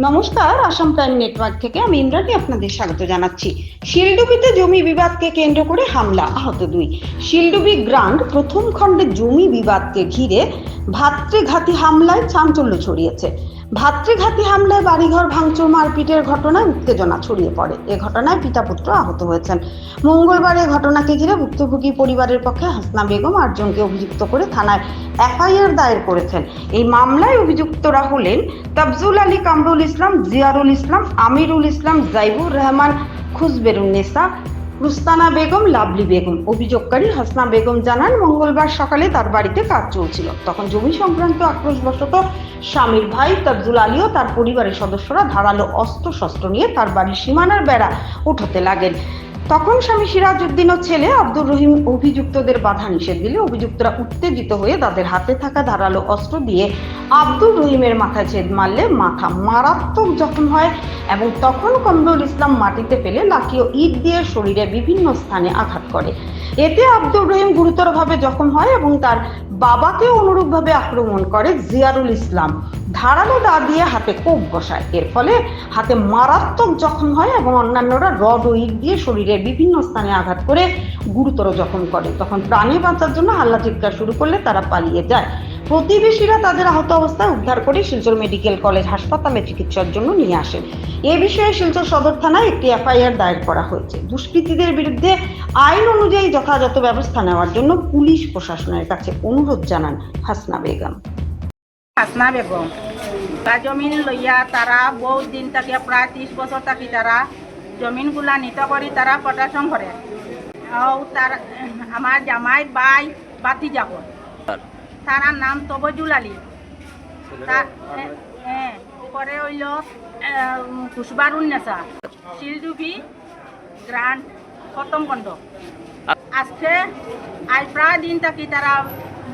নমস্কার, Assam prime network থেকে আমি ইন্দ্রাণী আপনাদের স্বাগত জানাচ্ছি। শিলডুবিতে জমি বিবাদকে কেন্দ্র করে হামলা, আহত 2। শিলডুবি গ্রান্ড প্রথম খণ্ডে জমি বিবাদকে ঘিরে ভাতৃঘাতী হামলায় চাঞ্চল্য ছড়িয়েছে। ভাতৃঘাতী হামলায় বাড়িঘর ভাঙচুর, মারপিটের ঘটনায় উত্তেজনা ছড়িয়ে পড়ে। এ ঘটনায় পিতা পুত্র আহত হয়েছেন। মঙ্গলবার এ ঘটনাকে ঘিরে ভুক্তভোগী পরিবারের পক্ষে হাসনা বেগম 8 জনকে অভিযুক্ত করে থানায় এফআইআর দায়ের করেছেন। এই মামলায় অভিযুক্তরা হলেন তাফজুল আলী, কামরুল ইসলাম, জিয়ারুল ইসলাম, আমিরুল ইসলাম, জাইবুর রহমান, খুসবেরুন্নেসা, রুস্তানা বেগম, লাভলি বেগম। অভিযোগকারী হাসনা বেগম জানান, মঙ্গলবার সকালে তার বাড়িতে কাজ চলছিল। তখন জমি সংক্রান্ত আক্রোশবশত স্বামীর ভাই তাফজুল আলী ও তার পরিবারের সদস্যরা ধারালো অস্ত্র নিয়ে তার বাড়ির সীমানার বেড়া উঠাতে লাগেন। তখন স্বামী সিরাজউদ্দিন ও ছেলে আব্দুর রহিম অভিযুক্তদের বাধা নিষেধ দিলে অভিযুক্তরা উত্তেজিত হয়ে তাদের হাতে থাকা ধারালো অস্ত্র দিয়ে আব্দুর রহিমের মাথায় ছেদ মারলে মাথা মারাত্মক জখম হয় এবং তখন কামরুল ইসলাম মাটিতে ফেলে লাঠি ও ইট দিয়ে শরীরে বিভিন্ন স্থানে আঘাত করে। এতে আব্দুর রহিম গুরুতরভাবে জখম হয় এবং তার বাবাকে অনুরূপভাবে আক্রমণ করে জিয়ারুল ইসলাম। ধারালো দা দিয়ে হাতে কোপ বসায়। এর ফলে হাতে মারাত্মক জখম হয় এবং অন্যান্যরা রড ও ইট দিয়ে শরীরের বিভিন্ন স্থানে আঘাত করে গুরুতর জখম করে। তখন প্রাণে বাঁচার জন্য হাল্লা চিৎকার শুরু করলে তারা পালিয়ে যায়। প্রতিবেশীরা তাদের আহত অবস্থায় উদ্ধার করে শিলচর মেডিকেল কলেজ হাসপাতালে চিকিৎসার জন্য নিয়ে আসেন। এ বিষয়ে শিলচর সদর থানায় একটি এফআইআর দায়ের করা হয়েছে। দুষ্কৃতীদের বিরুদ্ধে আইন অনুযায়ী যথাযথ ব্যবস্থা নেওয়ার জন্য পুলিশ প্রশাসনের কাছে অনুরোধ জানান হাসনা বেগম। হাসনা বেগম জমিন লইয়া তারা বহুত দিন থেকে প্রায় 30 বছর থাকি তারা জমিনগুলা নিত করি তারা প্রশাসন করে। তার আমার জামাই বাই বাতি যাব, তার নাম তবজুল আলী, পরে হইল খুশবারুন্নেসা, শিলডুবি গ্রান্ড প্রথম খণ্ড। আজকে আজ প্রায় দিন থাকি তারা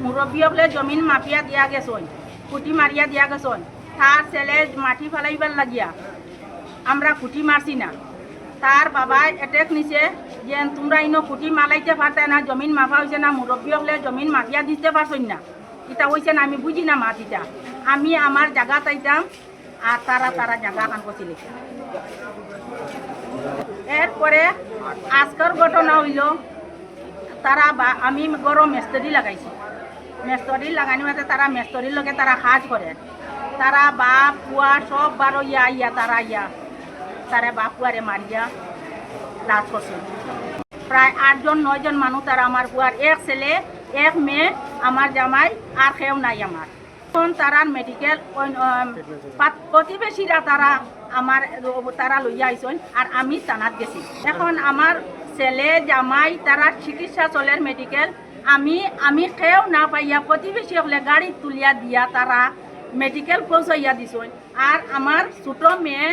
মুরব্বী হলে জমিন মাপিয়া দিয়া গেছন, খুঁটি মারিয়া দিয়া গেছন। তার ছেলে মাটি ফেলাইবার লাগিয়া আমরা খুঁটি মারছি না। তার বাবাই অ্যাটেক নিছে যে তোমরা ইনো খুঁটি মালাইতে পারতে না, জমিন মাফা হয়েছে না, মুরব্বী হলে জমিন মাফিয়া দিতে পারছই না। এটা হয়েছে না, আমি বুঝি না মাটিটা। আমি আমার জায়গা চাইতাম আর তারা জায়গা খান করছিল। এরপরে আজকের ঘটনা হইল তারা আমি গরম মেস্তরি লাগাইছি। মেস্তরি লাগানি মাঝে তারা মেস্তরির লগে তারা কাজ করে। তারা বাপ পুয়া সব বারো ইয়া তারা বাপ পুয়ারে মারিয়া লাশ করছে। প্রায় 8 জন 9 জন মানুষ তারা আমার পুয়ার, এক ছেলে এক মেয়ে, আমার জামাই আর কেউ নাই আমার। এখন তারা মেডিকেল প্রতিবেশীরা তারা লইয়া আইসন আর আমি থানাত গেছি। এখন আমার ছেলে জামাই তারা চিকিৎসা চলের মেডিকেল, আমি কেউ না পাইয়া প্রতিবেশী হলে গাড়ি তুলিয়া দিয়া তারা মেডিকেল পৌঁছাইয়া দিছন। আর আমার ছোট মেয়ে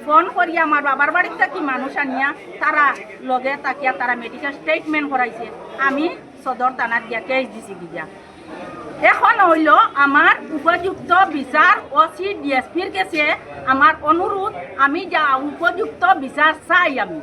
ফোন করিয়া আমার বাবার বাড়ির থাকি মানুষ আনিয়া তারা লগে তাকিয়া তারা মেডিকেল স্টেটমেন্ট করাইছে। আমি সদর থানাত গিয়া কেস দিছি গিয়া। এখন হইল আমার উপযুক্ত বিচার ওসি ডিএসপির কাছে আমার অনুরোধ, আমি যা উপযুক্ত বিচার চাই আমি।